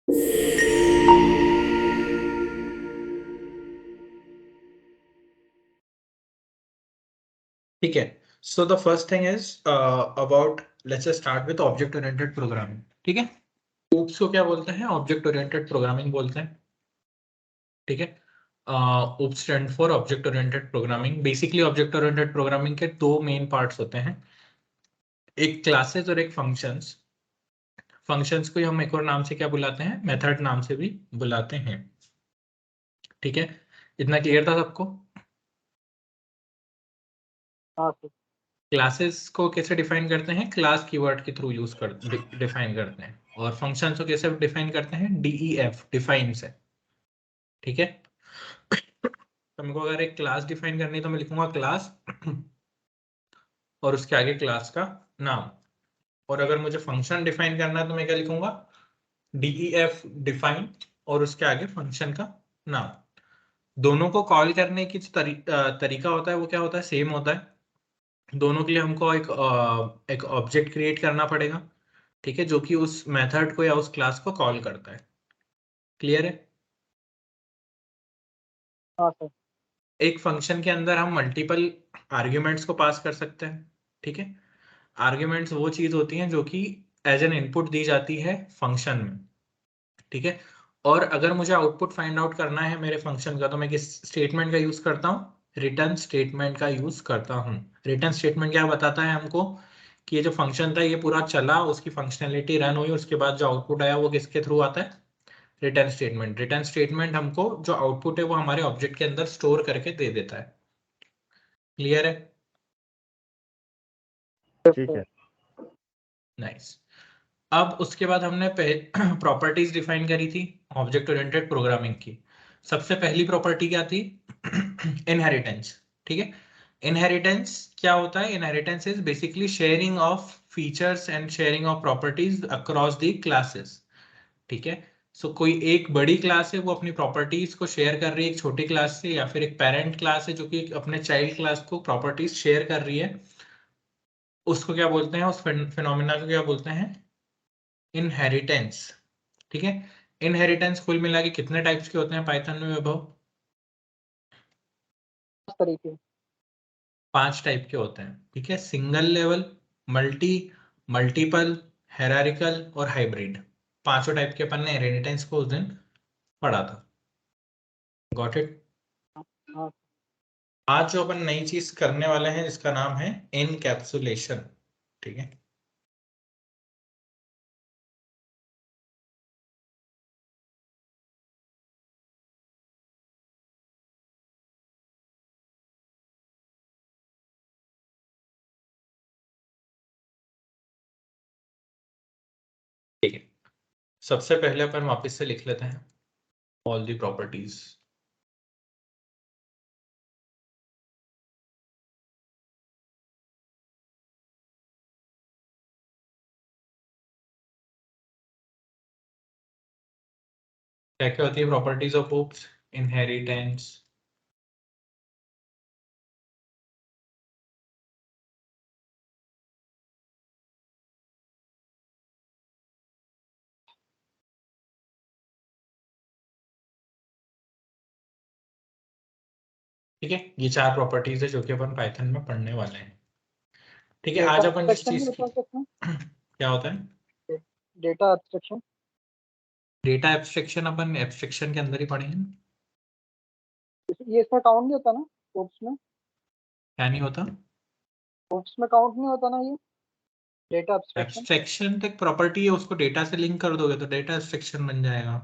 ठीक है, so the first thing is about, let's start with object oriented programming. ठीक है, OOPS को क्या बोलते हैं? ऑब्जेक्ट ओरिएंटेड प्रोग्रामिंग बोलते हैं। ठीक है, OOPS stand for object oriented programming. Basically object oriented programming के दो मेन पार्ट्स होते हैं, एक क्लासेस और एक फंक्शंस। फंक्शंस को हम एक और नाम से क्या बुलाते हैं? मेथड नाम से भी बुलाते हैं। ठीक है, इतना क्लियर था सबको? हाँ सर। क्लासेस को कैसे डिफाइन करते हैं? क्लास कीवर्ड के थ्रू यूज कर डिफाइन करते हैं। और फंक्शंस को कैसे डिफाइन करते हैं? DEF, डिफाइन से। ठीक है, तो हमको अगर एक क्लास डिफाइन करनी है तो मैं लिखूंगा क्लास और उसके आगे क्लास का नाम। और अगर मुझे फंक्शन डिफाइन करना है तो मैं क्या लिखूंगा? DEF, डिफाइन, और उसके आगे फंक्शन का नाम। दोनों को कॉल करने की जो तरीका होता है वो क्या होता है? सेम होता है। दोनों के लिए हमको एक ऑब्जेक्ट क्रिएट करना पड़ेगा, ठीक है, जो कि उस मेथड को या उस क्लास को कॉल करता है। क्लियर है? हाँ सर। एक फंक्शन के अंदर हम मल्टीपल आर्ग्यूमेंट्स को पास कर सकते हैं। ठीक है, आर्ग्यूमेंट्स वो चीज होती हैं जो कि एज एन इनपुट दी जाती है फंक्शन में। ठीक है, और अगर मुझे आउटपुट फाइंड आउट करना है मेरे फंक्शन का तो मैं किस स्टेटमेंट का यूज करता हूँ? रिटर्न स्टेटमेंट का यूज करता हूँ। रिटर्न स्टेटमेंट क्या बताता है हमको? कि ये जो फंक्शन था ये पूरा चला, उसकी फंक्शनैलिटी रन हुई, उसके बाद जो आउटपुट आया वो किसके थ्रू आता है? Return statement. रिटर्न स्टेटमेंट हमको जो आउटपुट है वो हमारे ऑब्जेक्ट के अंदर स्टोर करके दे देता है। क्लियर है? ठीक है। नाइस। अब उसके बाद हमने प्रॉपर्टीज डिफाइन करी थी ऑब्जेक्ट ओरिएंटेड प्रोग्रामिंग की। सबसे पहली प्रॉपर्टी क्या थी? इनहेरिटेंस। ठीक है, इनहेरिटेंस क्या होता है? Inheritance is basically sharing of features and sharing of properties across the classes. ठीक है, सो कोई एक बड़ी क्लास है वो अपनी प्रॉपर्टीज को शेयर कर रही है एक छोटी क्लास से, या फिर एक पेरेंट क्लास है जो कि अपने चाइल्ड क्लास को प्रॉपर्टीज शेयर कर रही है, उसको क्या बोलते हैं? उस फिनोमिना को क्या बोलते हैं? इनहेरिटेंस। ठीक है, इनहेरिटेंस कुल मिला के कितने टाइप्स के होते हैं पाइथन में वैभव? 5 तरीके। 5 टाइप के होते हैं। ठीक है, single level, multi, multiple, hierarchical और हाइब्रिड। पांचों टाइप के अपन ने इनहेरिटेंस को उस दिन पढ़ा था। Got it? हाँ। आज जो अपन नई चीज करने वाले हैं जिसका नाम है इनकैप्सुलेशन। ठीक है, ठीक है, सबसे पहले अपन वापस से लिख लेते हैं ऑल दी प्रॉपर्टीज। क्या क्या होती है प्रॉपर्टीज ऑफ OOPS? इनहेरिटेंस, ठीक है, ये 4 प्रॉपर्टीज है जो कि अपन पाइथन में पढ़ने वाले हैं। ठीक है, आज डेटा अपन जिस एब्स्ट्रैक्शन चीज भी की बता सकते हैं। क्या होता है? Data abstraction. डेटा एब्स्ट्रैक्शन अपन एब्स्ट्रैक्शन के अंदर ही पढ़ेंगे ना? ये इसमें काउंट नहीं होता ना? ओप्स में? क्या नहीं होता? ओप्स में काउंट नहीं होता ना ये डेटा एब्स्ट्रैक्शन? एब्स्ट्रैक्शन तो एक प्रॉपर्टी है, उसको डेटा से लिंक कर दोगे तो डेटा एब्स्ट्रैक्शन बन जाएगा।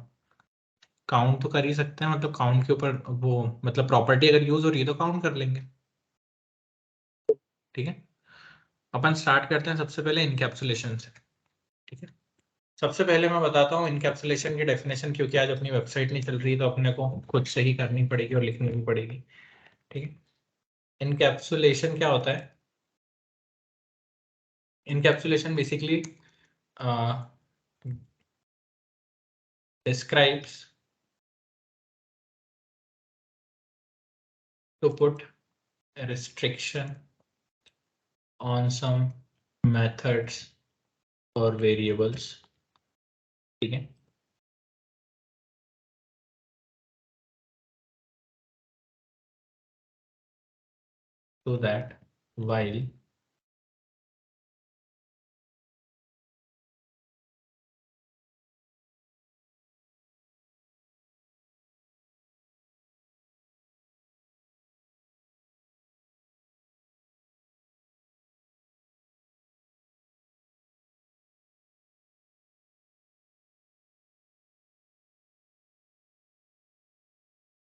काउंट तो कर ही सकते हैं, मतलब काउंट के ऊपर वो, मतलब प्रॉपर्टी अगर यूज हो रही है तो काउंट कर लेंगे। ठीक है, अपन स्टार्ट करते हैं सबसे पहले इनकैप्सुलेशन से। ठीक है, सबसे पहले मैं बताता हूँ इनकैप्सुलेशन की डेफिनेशन, क्योंकि आज अपनी वेबसाइट नहीं चल रही तो अपने को खुद से ही करनी पड़ेगी और लिखनी भी पड़ेगी। ठीक है, इनकैप्सुलेशन क्या होता है? Encapsulation basically describes to put a restriction on some methods or variables. ठीक है, so that while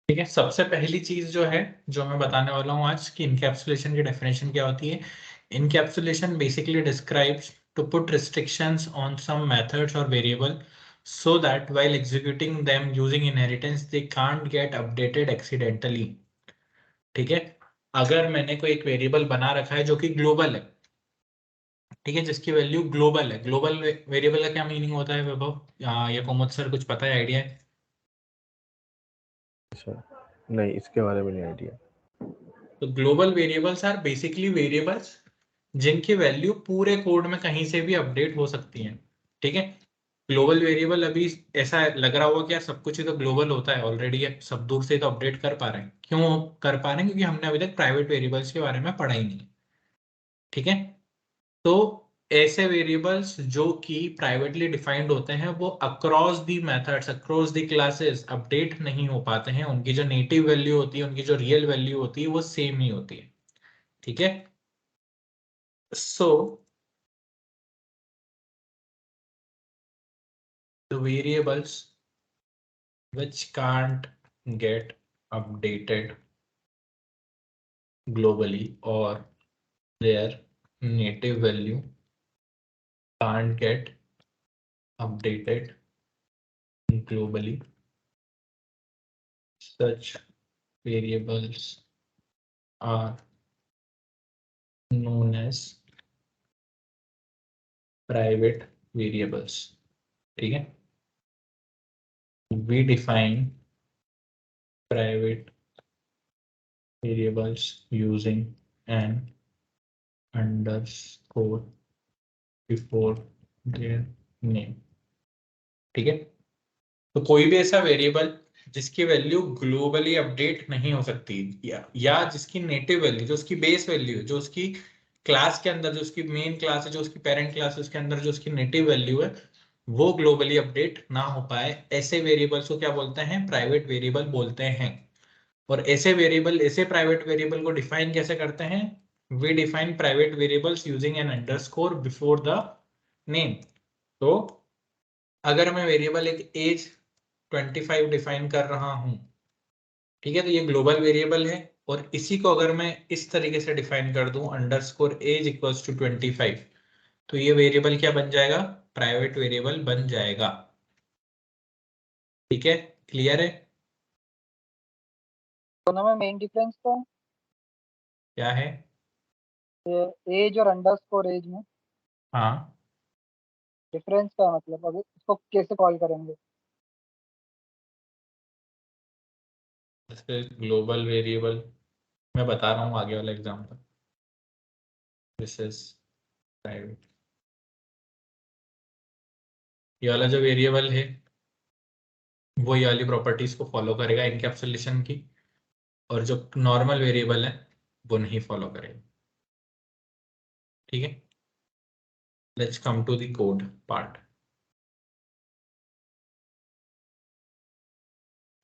ठीक है, सबसे पहली चीज जो है जो मैं बताने वाला हूं आज कि इनकैप्सुलेशन की डेफिनेशन क्या होती है। Encapsulation basically describes to put restrictions on some methods और variable so that while executing them using inheritance they can't get updated accidentally। ठीक है, अगर मैंने कोई एक वेरिएबल बना रखा है जो कि ग्लोबल है, ठीक है, जिसकी वैल्यू ग्लोबल है, ग्लोबल वेरिएबल का क्या मीनिंग होता है वैभव या कोमल सर, कुछ पता है, आइडिया है? नहीं, इसके बारे में नहीं आइडिया। तो global variables are basically variables जिनकी वैल्यू पूरे कोड में कहीं से भी अपडेट हो सकती है। ठीक है, ग्लोबल वेरिएबल अभी ऐसा लग रहा होगा कि यार सब कुछ ही तो ग्लोबल होता है ऑलरेडी, सब दूर से तो अपडेट कर पा रहे हैं। क्यों कर पा रहे हैं? क्योंकि हमने अभी तक प्राइवेट वेरिएबल्स के बारे में पढ़ा ही नहीं। ठीक है, तो ऐसे वेरिएबल्स जो कि प्राइवेटली डिफाइंड होते हैं वो across the methods, across the classes update नहीं हो पाते हैं। उनकी जो नेटिव वैल्यू होती है, उनकी जो रियल वैल्यू होती है वो सेम ही होती है। ठीक है, सो the variables which can't get updated globally or their native value can't get updated globally, such variables are known as private variables। ठीक है, we define private variables using an underscore before their name। ठीक है, तो कोई भी ऐसा variable जिसकी value globally update नहीं हो सकती या जिसकी नेटिव वैल्यू, जो उसकी बेस वैल्यू है, जो उसकी क्लास के अंदर, जो उसकी मेन क्लास है, जो उसकी पेरेंट क्लास है, उसके अंदर जो उसकी नेटिव वैल्यू है वो ग्लोबली अपडेट ना हो पाए, ऐसे वेरिएबल्स को क्या बोलते हैं? प्राइवेट वेरिएबल बोलते हैं। और ऐसे वेरिएबल, ऐसे प्राइवेट वेरिएबल को डिफाइन कैसे करते हैं? We define private variables using an underscore before the name. तो अगर मैं वेरिएबल एक एज 25 डिफाइन कर रहा हूं, ठीक है, तो ये ग्लोबल वेरिएबल है। और इसी को अगर मैं इस तरीके से डिफाइन कर दूं अंडरस्कोर एज इक्वल्स टू 25, तो ये वेरिएबल क्या बन जाएगा? प्राइवेट वेरिएबल बन जाएगा। ठीक है, क्लियर है? दोनों में मेन डिफरेंस क्या है? क्या है? एज और अंडरस्कोर एज में हाँ, डिफरेंस क्या है? मतलब अभी इसको कैसे कॉल करेंगे? ग्लोबल वेरिएबल मैं बता रहा हूँ आगे वाला एग्जांपल। दिस इज प्राइवेट, ये वाला जो वेरिएबल है वो ये वाली प्रॉपर्टीज को फॉलो करेगा इनकैप्सुलेशन की, और जो नॉर्मल वेरिएबल है वो नहीं फॉलो करेगा। ठीक है, let's come to the code part.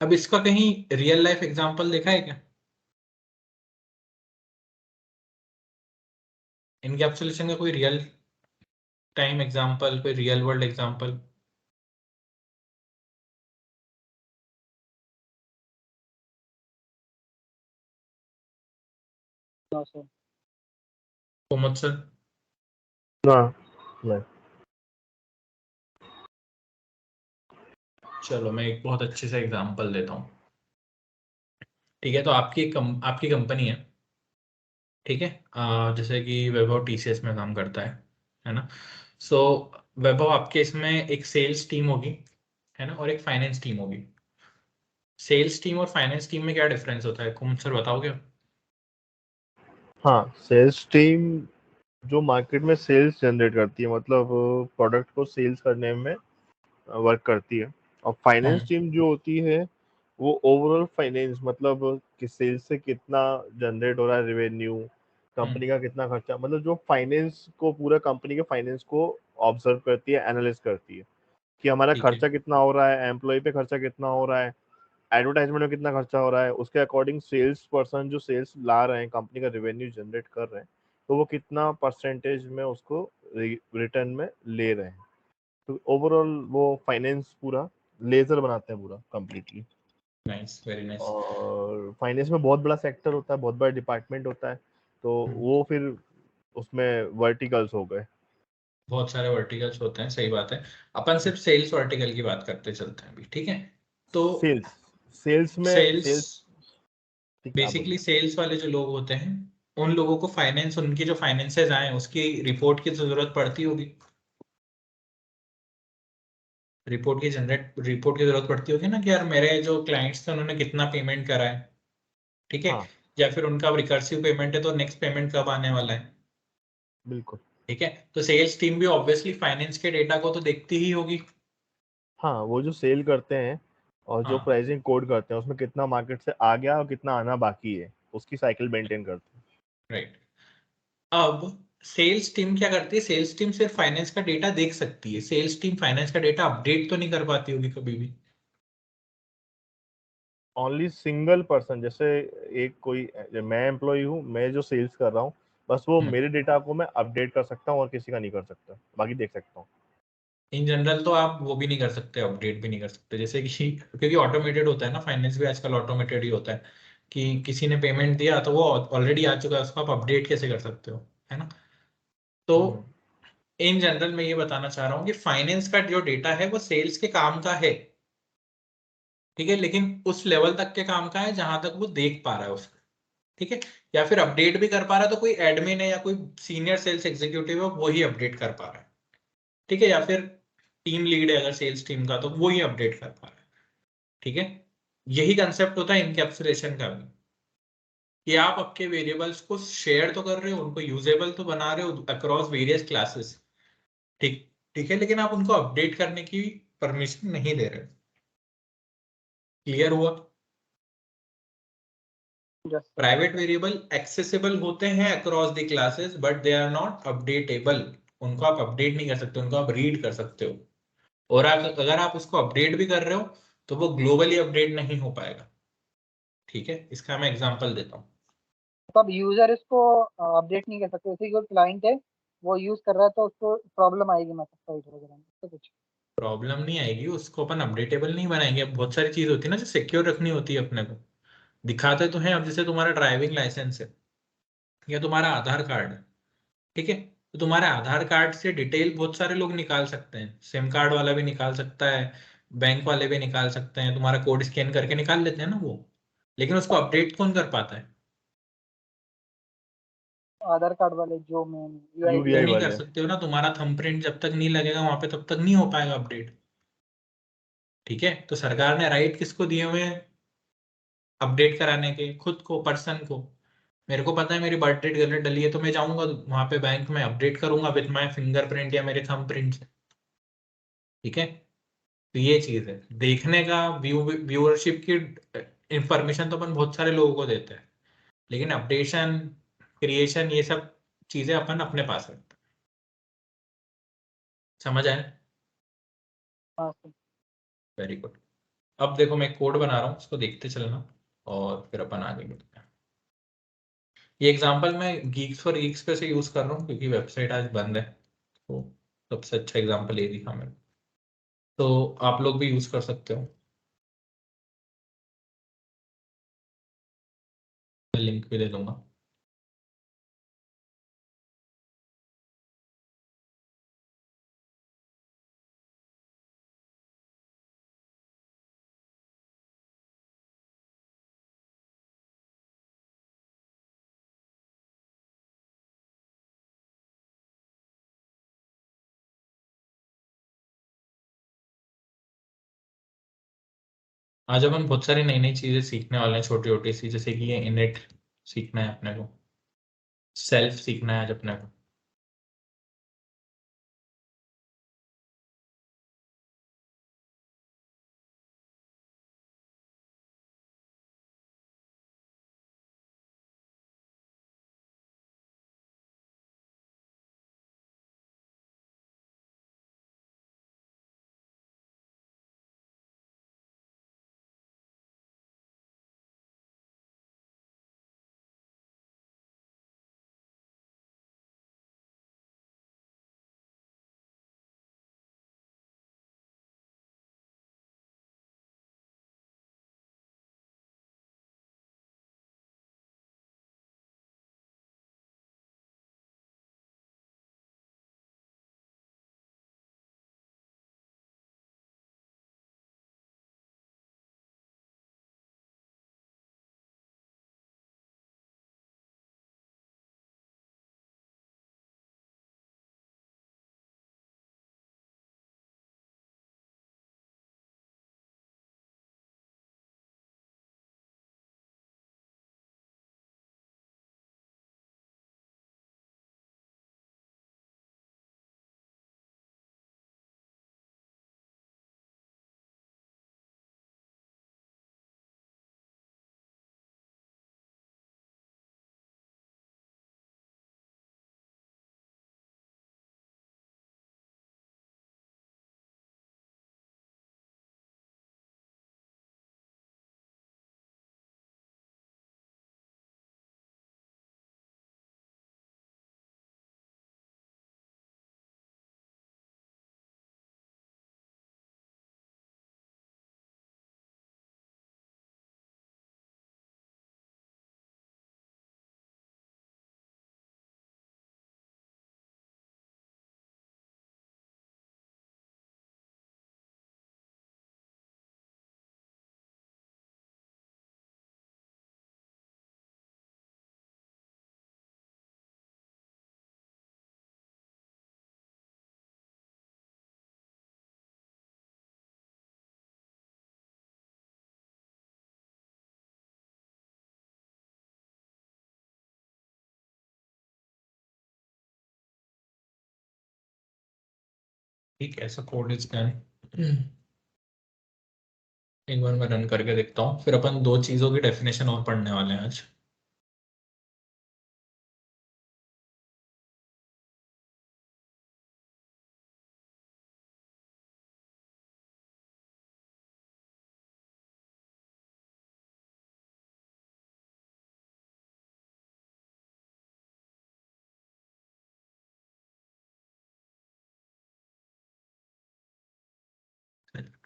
अब इसका कहीं रियल लाइफ एग्जांपल देखा है क्या? इनकैप्सुलेशन का कोई रियल टाइम एग्जांपल, कोई real world example? No sir. तो मुझसे ना, नहीं। चलो मैं एक बहुत अच्छे से एग्जांपल देता हूँ। ठीक है, तो आपकी कंपनी है, ठीक है, जैसे कि वैभव टीसीएस में काम करता है ना? सो वैभव, आपके इसमें एक सेल्स टीम होगी, है ना, और एक फाइनेंस टीम होगी। सेल्स टीम और फाइनेंस टीम में क्या डिफरेंस होता है, कुछ सर बताओगे? हाँ, सेल्स टीम जो मार्केट में सेल्स जनरेट करती है, मतलब प्रोडक्ट को सेल्स करने में वर्क करती है। और फाइनेंस टीम जो होती है वो ओवरऑल फाइनेंस, मतलब कि सेल्स से कितना जनरेट हो रहा है रेवेन्यू, कंपनी का कितना खर्चा, मतलब जो फाइनेंस को, पूरा कंपनी के फाइनेंस को ऑब्जर्व करती है, एनालिस करती है कि हमारा ठीक है। खर्चा कितना हो रहा है, एम्प्लॉय पे खर्चा कितना हो रहा है, एडवर्टाइजमेंट में कितना खर्चा हो रहा है, उसके अकॉर्डिंग सेल्स पर्सन जो सेल्स ला रहे हैं, कंपनी का रेवेन्यू जनरेट कर रहे हैं, तो वो कितना परसेंटेज में उसको रिटर्न में ले रहे हैं। तो ओवरऑल वो फाइनेंस पूरा लेजर बनाते हैं पूरा कंप्लीटली। Nice, very nice. और फाइनेंस में बहुत बड़ा सेक्टर होता है, बहुत बड़ा डिपार्टमेंट होता है, तो वो फिर उसमें वर्टिकल्स हो गए। बहुत सारे वर्टिकल्स होते हैं, सही बात है। अपन सिर्फ सेल्स वर्टिकल की बात करते चलते हैं अभी, ठीक है। तो सेल्स सेल्स में सेल्स, सेल्स ठीक है, आप बेसिकली बोलिए। सेल्स वाले जो लोग होते हैं, उन लोगों को फाइनेंस, उनकी जो फाइनेंसेस आए उसकी रिपोर्ट की जरूरत पड़ती होगी। रिपोर्ट की जरूरत पड़ती होगी ना, कि यार मेरे जो क्लाइंट्स थे उन्होंने कितना पेमेंट करा है, ठीक है। हाँ या फिर उनका रिकर्सिव पेमेंट है तो नेक्स्ट पेमेंट कब आने वाला है, बिल्कुल। ठीक है। तो सेल्स टीम भी ऑब्वियसली फाइनेंस के डेटा को तो देखती ही होगी। हाँ, वो जो सेल करते हैं और जो हाँ, प्राइसिंग कोड करते हैं, उसमें कितना मार्केट से आ गया और कितना आना बाकी है, उसकी साइकिल मेंटेन करते हैं। राइट। अब सेल्स टीम क्या करती है? सेल्स टीम सिर्फ फाइनेंस का डेटा देख सकती है, सेल्स टीम फाइनेंस का डेटा अपडेट तो नहीं कर पाती होगी कभी भी। ओनली सिंगल पर्सन, जैसे एक कोई, मैं एम्प्लॉय हूँ, मैं जो सेल्स कर रहा हूँ, बस वो मेरे डेटा को मैं अपडेट कर सकता हूँ और किसी का नहीं कर सकता, बाकी देख सकता हूँ। इन जनरल तो आप वो भी नहीं कर सकते, अपडेट भी नहीं कर सकते, जैसे कि क्योंकि ऑटोमेटेड होता है ना, फाइनेंस भी आजकल ऑटोमेटेड ही होता है। कि किसी ने पेमेंट दिया तो वो ऑलरेडी आ चुका है, उसको आप अपडेट कैसे कर सकते हो, है ना। तो हम्म। इन जनरल मैं ये बताना चाह रहा हूँ कि फाइनेंस का जो डेटा है वो सेल्स के काम का है, ठीक है, लेकिन उस लेवल तक के काम का है जहां तक वो देख पा रहा है उसको, ठीक है। या फिर अपडेट भी कर पा रहा है तो कोई एडमिन है या कोई सीनियर सेल्स एग्जीक्यूटिव है, वही अपडेट कर पा रहा है, ठीक है। या फिर टीम लीड है अगर सेल्स टीम का, तो वही अपडेट कर पा रहा है, ठीक है। यही कंसेप्ट होता है इनकैप्सुलेशन का भी, कि आप आपके वेरिएबल्स को शेयर तो कर रहे हो, उनको यूजेबल तो बना रहे हो अक्रॉस वेरियस क्लासेस, ठीक ठीक है, लेकिन आप उनको अपडेट करने की परमिशन नहीं दे रहे। क्लियर हुआ? जस्ट प्राइवेट वेरिएबल एक्सेसिबल होते हैं across the classes, but they are not updatable. उनको आप अपडेट नहीं कर सकते, उनको आप रीड कर सकते हो। और अगर आप उसको अपडेट भी कर रहे हो तो वो ग्लोबली अपडेट नहीं हो पाएगा, ठीक है। इसका मैं एग्जांपल देता हूँ। तो अब यूजर इसको अपडेट नहीं कर सकते, जैसे कोई क्लाइंट है वो यूज कर रहा है तो उसको प्रॉब्लम आएगी, मतलब साइट वगैरह में तो कुछ। प्रॉब्लम नहीं आएगी, उसको अपन अपडेटेबल नहीं बनाएंगे। अब बहुत सारी चीज होती है ना जो सिक्योर रखनी होती है अपने को। दिखाते तो हैं, अब जैसे तुम्हारा ड्राइविंग लाइसेंस है या तुम्हारा आधार कार्ड है, ठीक है। तो तुम्हारे आधार कार्ड से डिटेल बहुत सारे लोग निकाल सकते हैं, सिम कार्ड वाला भी निकाल सकता है, बैंक वाले भी निकाल सकते हैं, तुम्हारा कोड स्कैन करके निकाल लेते हैं ना वो। लेकिन उसको अपडेट कौन कर पाता है? आधार कार्ड वाले जो मेन तुम यूडीआई यूआईडीआई। नहीं कर वाले। सकते हो ना, तुम्हारा थंबप्रिंट जब तक नहीं लगेगा वहां पे तब तक नहीं हो पाएगा अपडेट, ठीक है। तो सरकार ने राइट किसको दिए हुए हैं अपडेट कराने के? खुद को, पर्सन को। मेरे को पता है मेरी बर्थ डेट गलत डली है तो मैं जाऊंगा वहां पे बैंक में, अपडेट करूंगा विद माय फिंगरप्रिंट या मेरे थंबप्रिंट से, ठीक है। तो ये चीज है देखने का, व्यूअरशिप की इंफॉर्मेशन तो अपन बहुत सारे लोगों को देते हैं, लेकिन अपडेशन, क्रिएशन, ये सब चीजें अपन अपने पास रखते हैं। समझ आए? हाँ सर। Very good. अब देखो मैं कोड बना रहा हूँ, उसको देखते चलना और फिर अपन आगे बढ़ते हैं। ये एग्जांपल मैं गीक्स फॉर गीक्स पे से यूज कर रहा हूँ क्योंकि वेबसाइट आज बंद है, तो सबसे अच्छा एग्जांपल ये दिखा मेरे को। तो आप लोग भी यूज कर सकते हो, मैं लिंक भी दे दूंगा। आज अपन बहुत सारी नई नई चीजें सीखने वाले हैं, छोटी छोटी सी, जैसे कि ये इनिट सीखना है अपने को, सेल्फ सीखना है आज अपने को। ठीक है, ऐसा कोड इज डन। एक बार मैं रन करके देखता हूँ, फिर अपन दो चीजों की डेफिनेशन और पढ़ने वाले हैं आज।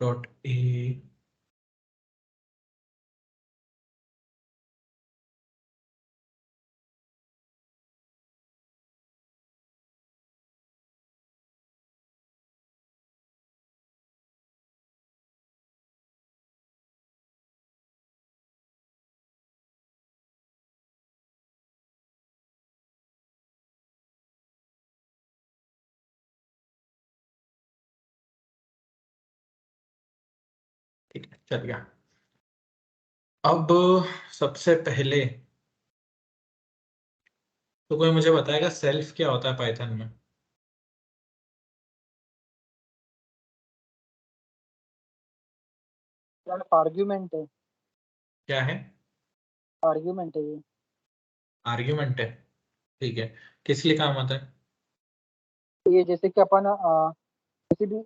डॉट ए ठीक है, चल गया। अब सबसे पहले तो कोई मुझे बताएगा सेल्फ क्या होता है पाइथन में? आर्ग्यूमेंट है, क्या है? आर्ग्यूमेंट है ये। आर्ग्यूमेंट है, ठीक है। किस लिए काम आता है? ये जैसे कि अपन किसी भी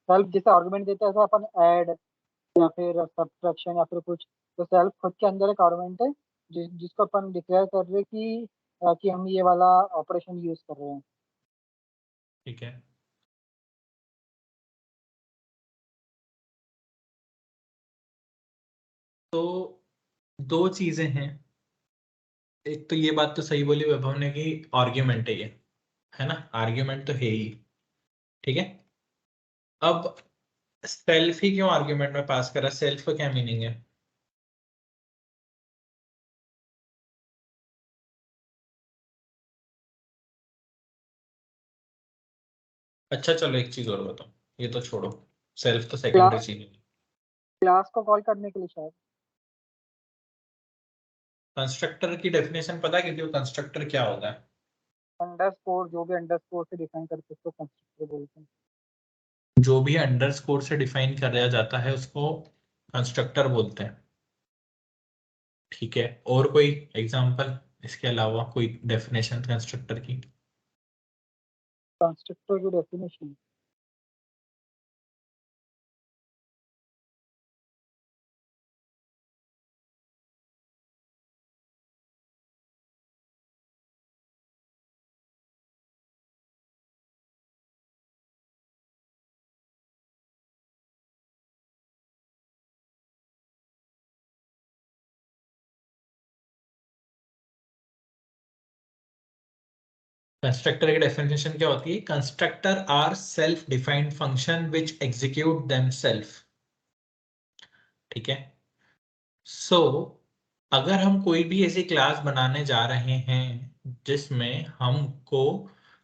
सेल्फ जैसे आर्गुमेंट देते हैं, ऐसा अपन ऐड या फिर सब्ट्रैक्शन या फिर कुछ, तो सेल्फ खुद के अंदर एक आर्गुमेंट है जिसको अपन डिक्लेयर कर रहे हैं कि हम ये वाला ऑपरेशन यूज कर रहे हैं। ठीक है, तो दो चीजें हैं। एक तो ये बात तो सही बोली वैभव ने कि आर्ग्यूमेंट है ये, है ना, आर्ग्यूमेंट तो है ही। ठीक है, अब सेल्फ ही क्यों आर्ग्यूमेंट में पास करा? सेल्फ का क्या मीनिंग है? अच्छा चलो एक चीज और बताओ, ये तो छोड़ो, सेल्फ तो सेकेंडरी चीज है। क्लास को कॉल करने के लिए शायद। कंस्ट्रक्टर की डेफिनेशन पता है कि कंस्ट्रक्टर क्या होता है? अंडरस्कोर, जो भी अंडरस्कोर से डिफाइन करके उसको कंस्ट्रक्टर बोलते हैं। जो भी अंडरस्कोर से डिफाइन किया जाता है उसको कंस्ट्रक्टर बोलते हैं। ठीक है, और कोई एग्जांपल इसके अलावा, कोई डेफिनेशन कंस्ट्रक्टर की? कंस्ट्रक्टर की डेफिनेशन कंस्ट्रक्टर की डेफिनेशन क्या होती है? Constructor are self defined function which execute themselves. ठीक है, सो अगर हम कोई भी ऐसी क्लास बनाने जा रहे हैं जिसमें हमको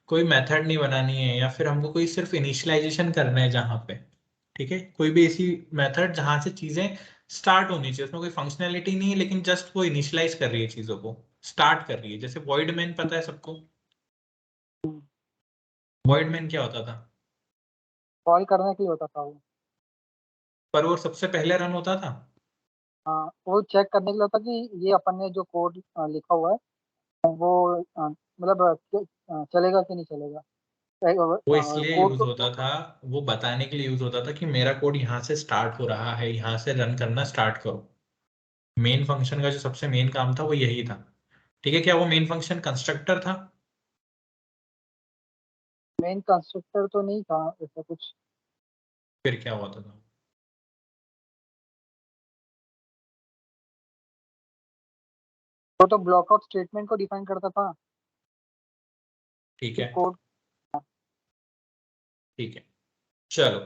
कोई मेथड नहीं बनानी है, या फिर हमको कोई सिर्फ इनिशियलाइजेशन करना है जहां पे, ठीक है, कोई भी ऐसी मेथड जहां से चीजें स्टार्ट होनी चाहिए, उसमें कोई फंक्शनैलिटी नहीं है लेकिन जस्ट वो इनिशियलाइज कर रही है, चीजों को स्टार्ट कर रही है, जैसे वॉइड मैन पता है सबको? वॉइड मैन क्या होता था? कॉल करने के लिए होता था वो। पर वो सबसे पहले रन होता था। हाँ, वो चेक करने के लिए होता कि ये अपन ने जो कोड लिखा हुआ है वो मतलब चलेगा कि नहीं चलेगा। वो इसलिए कोड यूज तो होता था, वो बताने के लिए यूज होता था कि मेरा कोड यहाँ से स्टार्ट हो रहा है, यहाँ से रन करना स्टार्ट करो। मेन फंक्शन का जो सबसे मेन काम था वो यही था। ठीक है, क्या वो मेन फंक्शन कंस्ट्रक्टर था? मेन कंस्ट्रक्टर तो नहीं था ऐसा कुछ। फिर क्या होता था? वो तो ब्लॉकआउट स्टेटमेंट को डिफाइन करता था ठीक कि है, कोड। ठीक है, चलो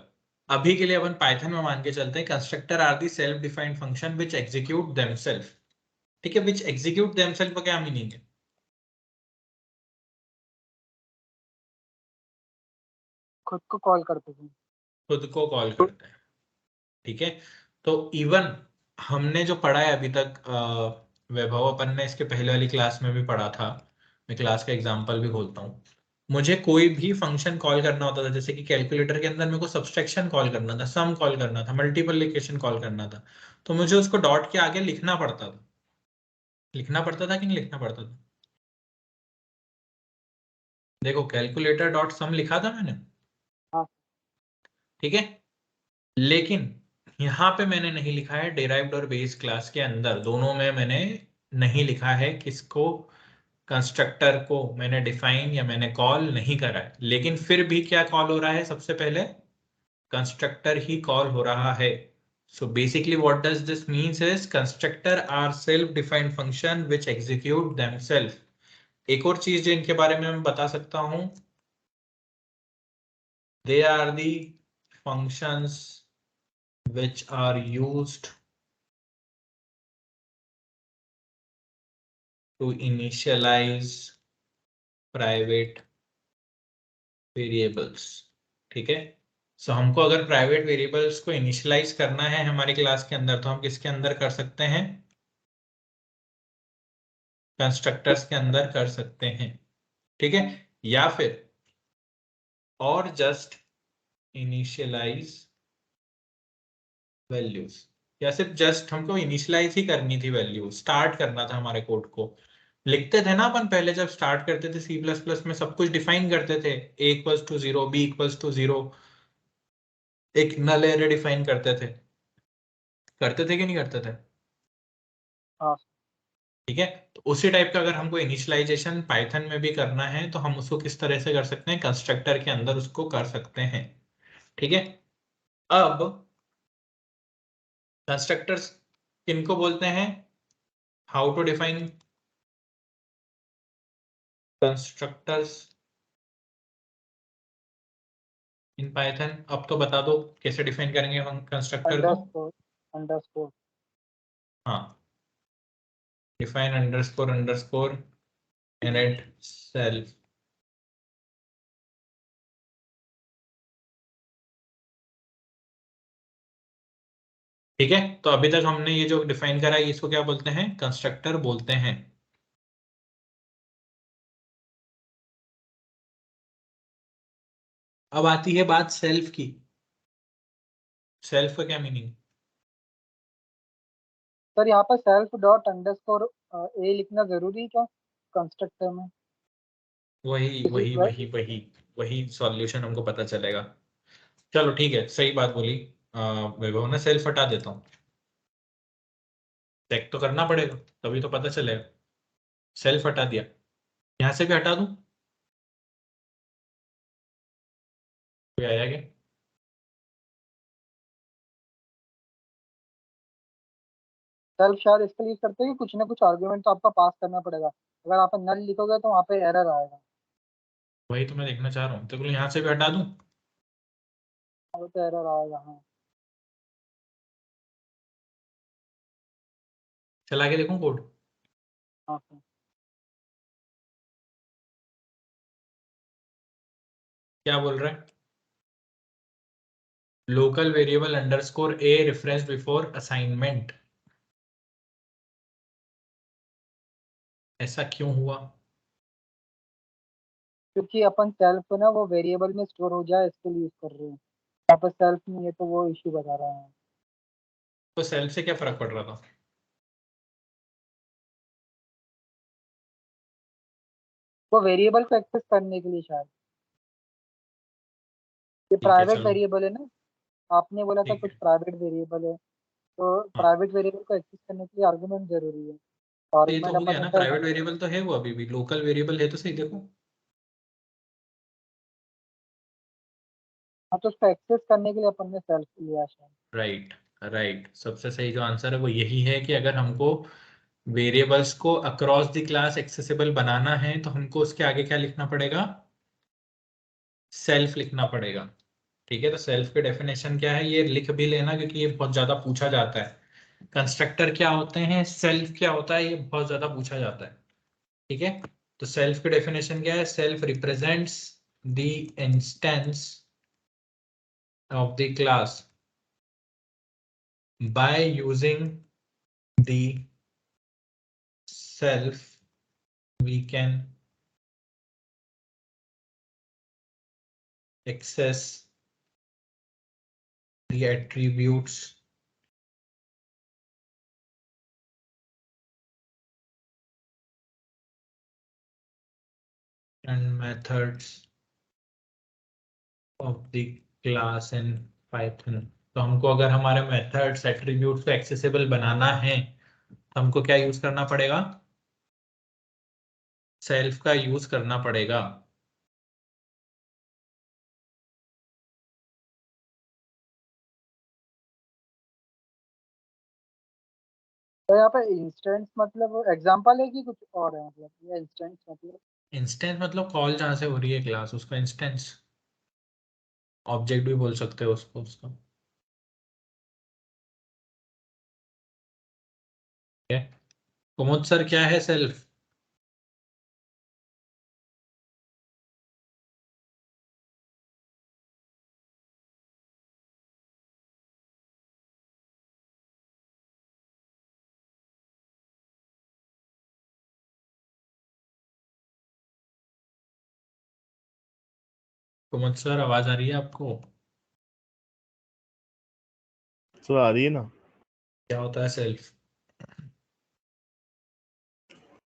अभी के लिए अपन पाइथन में मान के चलते हैं constructor are the self defined function which execute themselves. ठीक है, विच एग्जीक्यूट देमसेल्फ का क्या मीनिंग है? खुद को कॉल करते थे। खुद को कॉल करते हैं। ठीक है, तो इवन हमने जो पढ़ा है अभी तक, वैभव अपन ने इसके पहले वाली क्लास में भी पढ़ा था। मैं क्लास का एग्जांपल भी खोलता हूँ। मुझे कोई भी फंक्शन कॉल करना होता था, जैसे कि कैलकुलेटर के अंदर मेरे को सब्सट्रैक्शन कॉल करना था, सम कॉल करना था, मल्टीप्लिकेशन कॉल करना था, तो मुझे उसको डॉट के आगे लिखना पड़ता था। लिखना पड़ता था कि नहीं लिखना पड़ता था? देखो कैलकुलेटर डॉट सम लिखा था मैंने, हाँ ठीक है, लेकिन यहाँ पे मैंने नहीं लिखा है डिराइव्ड और बेस क्लास के अंदर, दोनों में मैंने नहीं लिखा है किसको, कंस्ट्रक्टर को मैंने डिफाइन या मैंने कॉल नहीं करा है, लेकिन फिर भी क्या कॉल हो रहा है, सबसे पहले कंस्ट्रक्टर ही कॉल हो रहा है। So basically what does this means is constructor are self-defined function which execute themselves. एक और चीज जो इनके बारे में मैं बता सकता हूं, they are the functions which are used to initialize private variables, ठीक है। सो हमको अगर प्राइवेट वेरिएबल्स को इनिशियलाइज करना है हमारी क्लास के अंदर, तो हम किसके अंदर कर सकते हैं, कंस्ट्रक्टर्स के अंदर कर सकते हैं, ठीक है। या फिर और जस्ट इनिशियलाइज वैल्यूज, या सिर्फ जस्ट हमको इनिशियलाइज ही करनी थी, वैल्यू स्टार्ट करना था हमारे कोड को। लिखते थे ना अपन पहले जब स्टार्ट करते थे सी प्लस प्लस में, सब कुछ डिफाइन करते थे, a equals to zero, b equals to zero, एक नल एरे डिफाइन करते थे, करते थे कि नहीं करते थे? हाँ ठीक है, तो उसी टाइप का अगर हमको इनिशियलाइजेशन पाइथन में भी करना है तो हम उसको किस तरह से कर सकते हैं, कंस्ट्रक्टर के अंदर उसको कर सकते हैं, ठीक है। अब कंस्ट्रक्टर्स किनको बोलते हैं, how to define constructors in Python, अब तो बता दो कैसे डिफाइन करेंगे हम कंस्ट्रक्टर को। अंडरस्कोर अंडरस्कोर हाँ, define underscore underscore init self, ठीक है। तो अभी तक हमने ये जो डिफाइन करा है इसको क्या बोलते हैं, कंस्ट्रक्टर बोलते हैं। अब आती है बात सेल्फ की, सेल्फ का क्या मीनिंग? सर यहाँ पर सेल्फ डॉट अंडरस्कोर ए लिखना जरूरी है क्या कंस्ट्रक्टर में? वही किसी वही वही वही वही सॉल्यूशन हमको पता चलेगा। चलो ठीक है, सही बात बोली वैभव ने, सेल्फ हटा देता हूँ, चेक तो करना पड़ेगा तभी तो पता चलेगा। सेल्फ हटा दिया, यहाँ से भी हटा दूं, कोई आया क्या? सेल्फ शायद इसके लिए करते हैं कि कुछ ना कुछ आर्गुमेंट तो आपका पास करना पड़ेगा, अगर आप नल लिखोगे तो वहाँ पे एरर आएगा। वही तो मैं देखना चाह रहा हूँ, तो बोलो यहाँ से भी हटा दूं, वो तो एरर आएगा हाँ। चला के देखूं कोड, हाँ सर। क्या बोल रहा है, local variable underscore a reference before assignment, ऐसा क्यों हुआ? क्योंकि अपन सेल्फ ना वो वेरिएबल में स्टोर हो जाए इसके लिए यूज कर रहे हैं, यहाँ पर सेल्फ नहीं है तो वो इश्यू बता रहा है। तो सेल्फ से क्या फर्क पड़ रहा था? वो वेरिएबल को एक्सेस करने के लिए शायद, ये ठीक है प्राइवेट चलो, वेरिएबल है ना, आपने बोला था ठीक कुछ है, प्राइवेट वेरिएबल है, तो हाँ, प्राइवेट वेरिएबल को एक्सेस करने के लिए आर्गुमेंट जरूरी है। तो ये तो आर्गुमेंट हो गया अपन ना, इंटर प्राइवेट करते हैं। वेरिएबल तो है वो, अभी भी लोकल वेरिएबल है तो सही देखो। हाँ तो उसको एक्सेस करने के लिए अपन ने सेल्फ लिया शायद। राइट, राइट, सबसे सही जो आंसर है वो यही है कि अगर हमको वेरिएबल्स को अक्रॉस द क्लास एक्सेसिबल बनाना है तो हमको उसके आगे क्या लिखना पड़ेगा, सेल्फ लिखना पड़ेगा, ठीक है। तो सेल्फ की डेफिनेशन क्या है ये लिख भी लेना, क्योंकि ये बहुत ज्यादा पूछा जाता है, कंस्ट्रक्टर क्या होते हैं, सेल्फ क्या होता है, ये बहुत ज्यादा पूछा जाता है, ठीक है। तो सेल्फ की डेफिनेशन क्या है, self represents the instance of the class by using the self we can access the attributes and methods of the class in Python। तो हमको अगर हमारे मेथड्स एट्रीब्यूट्स को एक्सेसिबल बनाना है तो हमको क्या यूज करना पड़ेगा? सेल्फ का यूज करना पड़ेगा। तो यहाँ पे इंस्टेंस मतलब एग्जांपल है कि कुछ और है, मतलब ये इंस्टेंस मतलब इंस्टेंस मतलब कॉल जहां से हो रही है क्लास, उसको इंस्टेंस, ऑब्जेक्ट भी बोल सकते हो उसको उसका। कुमुद सर क्या है सेल्फ? कुमुद सर आवाज आ रही है आपको? सर आ रही है ना। क्या होता है सेल्फ?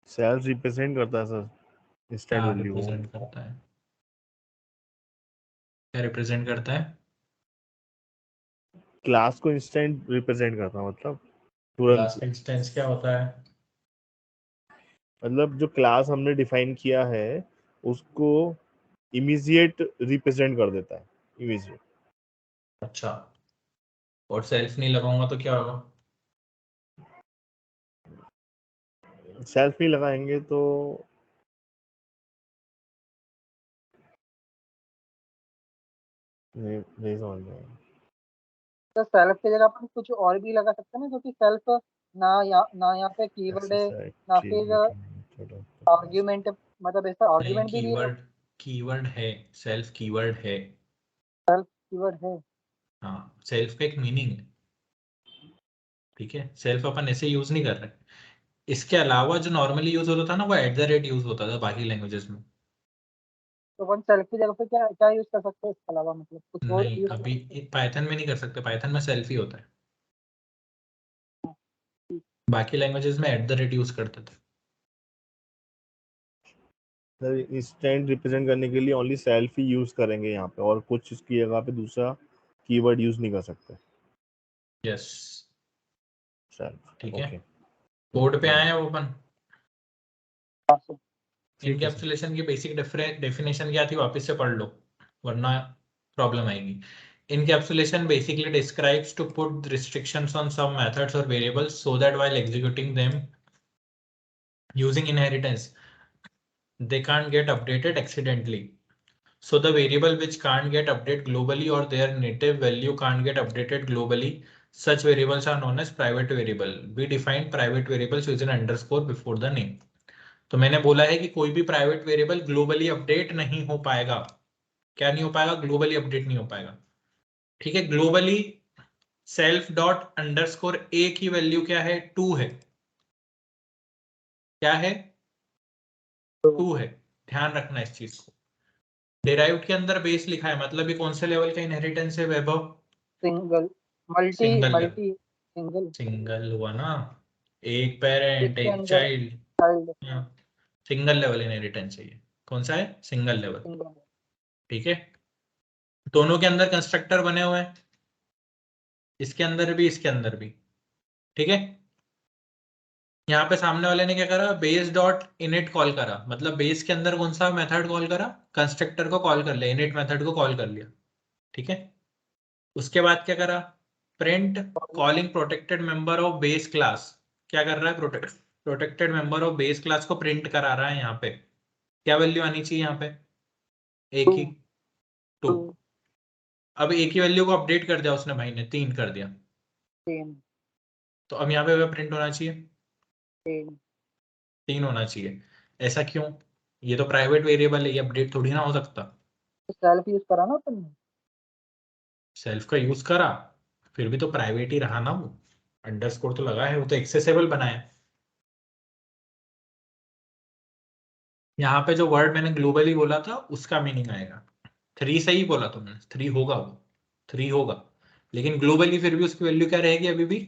सेल्फ रिप्रेजेंट करता है सर इंस्टेंट क्या वैल्यू को। रिप्रेजेंट करता है? क्या रिप्रेजेंट करता है? क्लास को इंस्टेंट रिप्रेजेंट करता है, मतलब तुरंत। लास्ट इंस्टेंस क्या होता है? मतलब जो क्लास हमने डिफाइन किया है उसको इमीडिएट रिप्रेजेंट कर देता है, इमीडिएट। अच्छा, और सेल्फ नहीं लगाऊंगा तो क्या होगा? सेल्फ नहीं लगाएंगे तो नहीं समझ में आया। तो सेल्फ की जगह अपन कुछ और भी लगा सकते हैं ना, क्योंकि सेल्फ ना यहाँ पे कीवर्ड है, Access ना फिर activity method of the class। Argument, मतलब ऐसा नहीं, आर्ग्यूमेंट भी नहीं है, कीवर्ड, कीवर्ड है, सेल्फ कीवर्ड है। कीवर्ड है। हाँ, सेल्फ का एक मीनिंग है, ठीक है। सेल्फ अपन ऐसे यूज नहीं कर रहे। इसके अलावा जो नॉर्मली यूज होता था ना, वो एट द रेट यूज होता था बाकी लैंग्वेजेस में। तो अपन सेल्फ की जगह पे क्या क्या यूज कर सकते हैं इसके अलावा, मतलब कुछ और नहीं, यूज कर अभी सकते पाइथन में नहीं कर सकते, पाइथन में सेल्फ ही होता है। हैं? बाकी लैंग्वेजेस में एट द रेट यूज करते थे। सर इंस्टेंट रिप्रेजेंट करने के लिए ओनली सेल्फ ही यूज करेंगे यहाँ पे, और कुछ इसकी जगह पे दूसरा कीवर्ड यूज नहीं कर सकते। यस, सेल्फ, ठीक है। ओके। कोड पे आए हैं वो अपन। हाँ सर। ठीक है सर। इनकैप्सुलेशन की बेसिक डेफिनेशन क्या थी, वापस से पढ़ लो वरना प्रॉब्लम आएगी। Encapsulation basically describes to put restrictions on some methods or variables so that while executing them using inheritance, they can't get updated accidentally. So the variable which can't get updated globally or their native value can't get updated globally, such variables are known as private variable. We define private variables using underscore before the name. तो मैंने बोला है कि कोई भी private variable globally update नहीं हो पाएगा। क्या नहीं हो पाएगा? ग्लोबली अपडेट नहीं हो पाएगा, ठीक है। ग्लोबली सेल्फ डॉट अंडरस्कोर ए की वैल्यू क्या है? 2 है। क्या है? 2 है। ध्यान रखना इस चीज को। डेराइव्ड के अंदर बेस लिखा है, मतलब ये कौन से लेवल का इनहेरिटेंस है Vaibhav? Single, multi single level. Multi single, single हुआ ना, एक पेरेंट इसके एक अंदर child. Child single level inheritance है ये। कौन सा है? Single level, single. ठीक है। दोनों के अंदर कंस्ट्रक्टर बने हुए हैं, इसके अंदर भी इसके अंदर भी, ठीक है। यहाँ पे सामने वाले ने क्या करा? बेस डॉट इनिट कॉल करा, मतलब बेस के अंदर कौन सा मेथड कॉल करा? कंस्ट्रक्टर को कॉल कर लिया, इनिट मेथड को कॉल कर लिया, ठीक है। उसके बाद क्या करा? Print calling protected member of base class. क्या कर रहा है? Protected member of base class को प्रिंट करा रहा है। यहाँ पे क्या वैल्यू आनी चाहिए? यहाँ पे एक ही, 2। अब एक ही वैल्यू को अपडेट कर दिया उसने भाई ने, 3 कर दिया, तो अब यहाँ पे प्रिंट होना चाहिए, 3 होना चाहिए। ऐसा क्यों? ये तो प्राइवेट वेरिएबल है, ये अपडेट थोड़ी ना हो सकता। तो सेल्फ यूज करा ना अपन ने। सेल्फ का यूज करा, फिर भी तो प्राइवेट ही रहा ना वो। अंडरस्कोर तो लगा है, वो तो एक्सेसिबल बनाया। यहाँ पे जो वर्ड मैंने ग्लोबली बोला था उसका मीनिंग आएगा। 3 सही बोला तुमने, 3 होगा, वो 3 होगा, लेकिन ग्लोबली फिर भी उसकी वैल्यू क्या रहेगी अभी भी?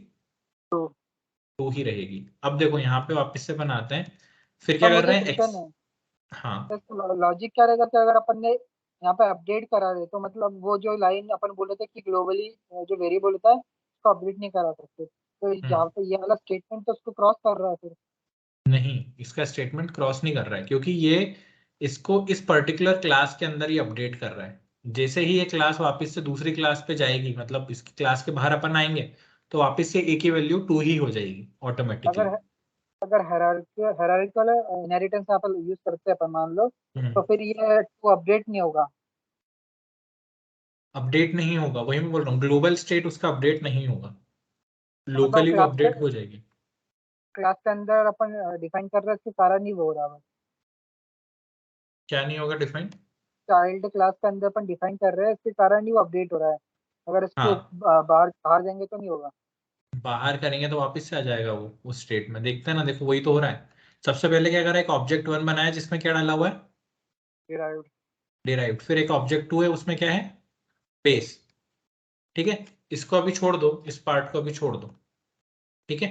2 ही रहेगी। अब देखो यहाँ पे वापस से बनाते हैं, फिर क्या अब कर मुझे रहे हैं क्वेश्चन एक्स। है, हाँ लॉजिक क्या रहेगा कि अगर अपन ने यहाँ पे अपडेट करा दे तो मतलब वो जो लाइन अपन बोले थे कि ग्लोबली जो वेरिएबल होता है उसको अपडेट नहीं करा सकते, तो जहाँ पे ये वाला स्टेटमेंट तो उसको क्रॉस कर रहा है फिर। नहीं, इसका स्टेटमेंट क्रॉस नहीं कर रहा है, क्योंकि ये इसको इस पर्टिकुलर क्लास के अंदर ही अपडेट कर रहा है। जैसे ही ये क्लास वापस से दूसरी क्लास पे जाएगी, मतलब इसकी क्लास के बाहर अपन आएंगे, तो वापस से ए की वैल्यू 2 ही हो जाएगी ऑटोमेटिकली। अगर अगर हेरारिकल इनहेरिटेंस यहाँ पर यूज करते हैं अपन मान लो, तो फिर ये टू अपडेट नहीं होगा। अपडेट नहीं होगा, वही मैं बोल रहा हूँ, ग्लोबल स्टेट उसका अपडेट नहीं होगा, मतलब लोकली वो अपडेट हो जाएगी। क्लास के अंदर अपन डिफाइन कर रहे हैं इसके कारण नहीं हो रहा है। क्या नहीं होगा डिफाइन? चाइल्ड क्लास के अंदर अपन डिफाइन कर रहे हैं इसके कारण ही वो अपडेट हो रहा है, अगर इसके हाँ, बाहर बाहर जाएंगे तो नहीं होगा। बाहर करेंगे तो वापस से आ जाएगा वो उस स्टेट में, देखते हैं ना, देखो वही तो हो रहा है। सबसे पहले क्या करा, एक ऑब्जेक्ट 1 बनाया जिसमें क्या डाला हुआ है, डिराइव्ड। डिराइव्ड। फिर एक ऑब्जेक्ट 2 है, उसमें क्या है, बेस। ठीक है, इसको अभी छोड़ दो, इस पार्ट को अभी छोड़ दो। ठीक है,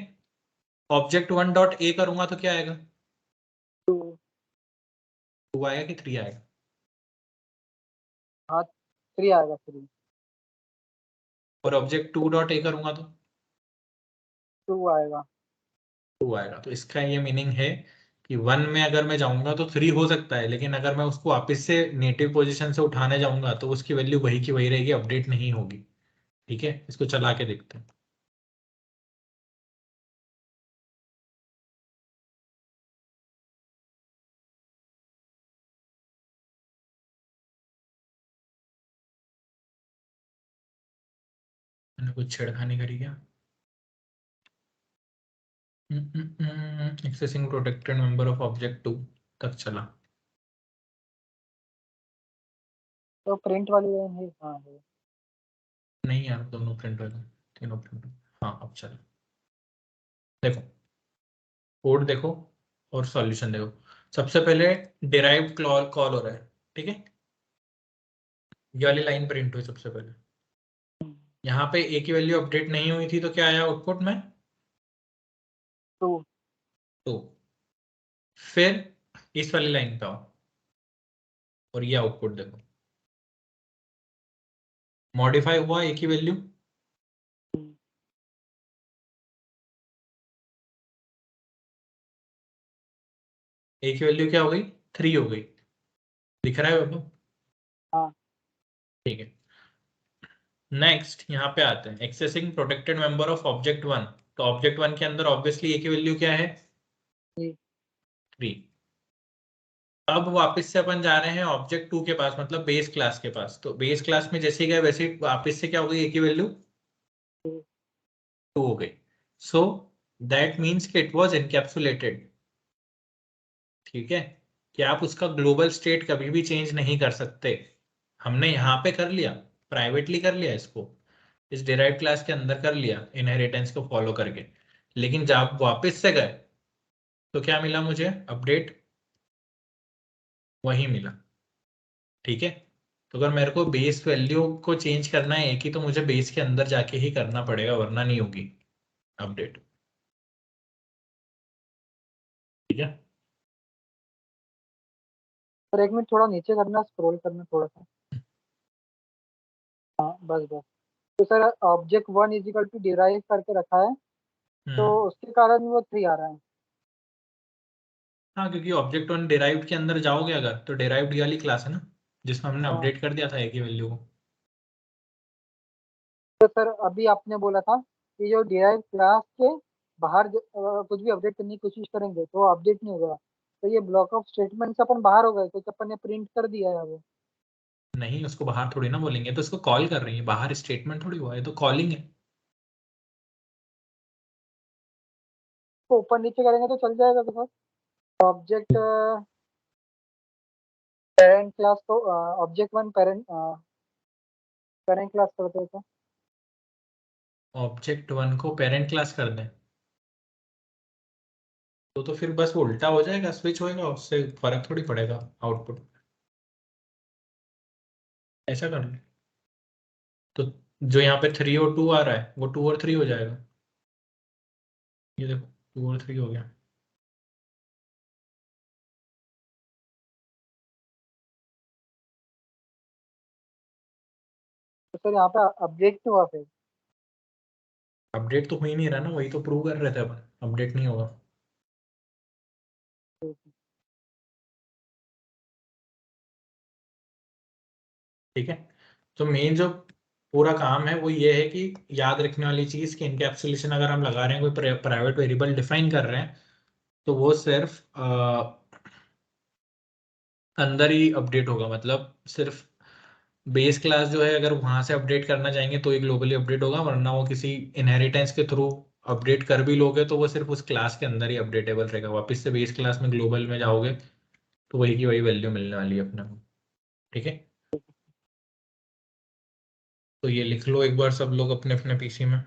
ऑब्जेक्ट 1 डॉट ए करूंगा तो क्या आएगा, 2 आएगा कि 3 आएगा? हाँ 3 आएगा 3। और ऑब्जेक्ट 2 डॉट ए करूंगा तो 2 आएगा। 2 आएगा। तो इसका ये मीनिंग है कि 1 में अगर मैं जाऊंगा तो 3 हो सकता है, लेकिन अगर मैं उसको वापस से नेटिव पोजीशन से उठाने जाऊंगा तो उसकी वैल्यू वही की वही रहेगी, अपडेट नहीं होगी। ठीक है, इसको चला के देखते हैं। मैंने कुछ छेड़खानी करी क्या? Accessing protected member of object 2 तक चला। तो प्रिंट वाली लाइन है, हाँ है। नहीं यार, दोनों प्रिंट हो गए, तीनों प्रिंट। हाँ अब चलो, देखो कोड देखो और सॉल्यूशन देखो। सबसे पहले डिराइव्ड कॉल हो रहा है, ठीक है, ये वाली लाइन प्रिंट हुई सबसे पहले। यहाँ पे ए की वैल्यू अपडेट नहीं हुई थी तो क्या आया आउटपुट में, 2। तो फिर इस वाली लाइन पे आओ और ये आउटपुट देखो, मॉडिफाई हुआ ए की वैल्यू, ए की वैल्यू क्या हो गई, 3 हो गई, दिख रहा है बाबू? हाँ ठीक है, नेक्स्ट यहाँ पे आते हैं, accessing protected member of object 1। तो ऑब्जेक्ट 1 के अंदर ऑब्वियसली ए की वैल्यू क्या है, जी। 3। अब वापस से अपन जा रहे हैं ऑब्जेक्ट 2 के पास, मतलब बेस क्लास के पास। तो बेस क्लास में जैसे ही गए वैसे ही वापस से क्या हो गई, ए की वैल्यू 2 हो गई। सो दैट मीन्स कि इट वाज एनकैप्सुलेटेड। ठीक है, कि आप उसका ग्लोबल स्टेट कभी भी चेंज नहीं कर सकते। हमने यहाँ पे कर लिया, प्राइवेटली कर लिया इसको, इस डिराइव्ड क्लास के अंदर कर लिया इनहेरिटेंस को फॉलो करके, लेकिन जब वापस से गए तो क्या मिला मुझे, अपडेट वही मिला। ठीक है, तो अगर मेरे को बेस वैल्यू को चेंज करना है एक ही, तो मुझे बेस के अंदर जाके ही करना पड़ेगा, वरना नहीं होगी अपडेट। ठीक है, पर 1 मिनट थोड़ा नीचे करना, स्क्रॉल करना थोड़ा सा। हाँ बस बस। तो sir object 1 is equal to derive करके रखा है, तो हम्म, उसके कारण वो 3 आ रहा है। हाँ, क्योंकि ऑब्जेक्ट वन डिराइव्ड के अंदर जाओगे अगर, तो डिराइव्ड वाली क्लास है ना, जिसमें हमने हाँ अपडेट कर दिया था एक ही वैल्यू को। तो सर अभी आपने बोला था कि जो डिराइव क्लास के बाहर कुछ भी अपडेट करने की कोशिश करेंगे तो अपडेट नहीं होगा, तो ये ब्लॉक ऑफ स्टेटमेंट से अपन बाहर हो गए क्योंकि अपन ने प्रिंट कर दिया है वो। नहीं, उसको बाहर थोड़ी ना बोलेंगे, तो उसको कॉल कर रही है, बाहर स्टेटमेंट थोड़ी हुआ है, तो कॉलिंग है। तो ऊपर नीचे करेंगे तो चल जाएगा तो सर ऑब्जेक्ट पेरेंट क्लास को ऑब्जेक्ट 1 पेरेंट पेरेंट क्लास करते हैं तो ऑब्जेक्ट 1 को पेरेंट क्लास कर दें तो फिर बस वो उल्टा हो जाएगा, स्विच होएगा, उससे फर्क थोड़ी पड़ेगा आउटपुट। ऐसा कर लो, तो जो यहाँ पे 3 और 2 आ रहा है वो 2 और 3 हो जाएगा। ये देखो 2 और 3 हो गया। तो सर यहाँ पे अपडेट क्यों हुआ फिर? अपडेट तो हो ही नहीं रहा ना, वही तो प्रूव कर रहे थे अपन, अपडेट नहीं होगा। ठीक है, तो मेन जो पूरा काम है वो ये है कि याद रखने वाली चीज कि इनकैप्सुलेशन अगर हम लगा रहे हैं, कोई प्राइवेट वेरिएबल डिफाइन कर रहे हैं, तो वो सिर्फ अंदर ही अपडेट होगा। मतलब सिर्फ बेस क्लास जो है अगर वहां से अपडेट करना चाहेंगे तो ये ग्लोबली अपडेट होगा, वरना वो किसी इनहेरिटेंस के थ्रू अपडेट कर भी लोगे तो वो सिर्फ उस क्लास के अंदर ही अपडेटेबल रहेगा। वापस से बेस क्लास में ग्लोबल में जाओगे तो वही की वही वैल्यू मिलने वाली है अपने को। ठीक है, तो ये लिख लो एक बार सब लोग अपने अपने पीसी में।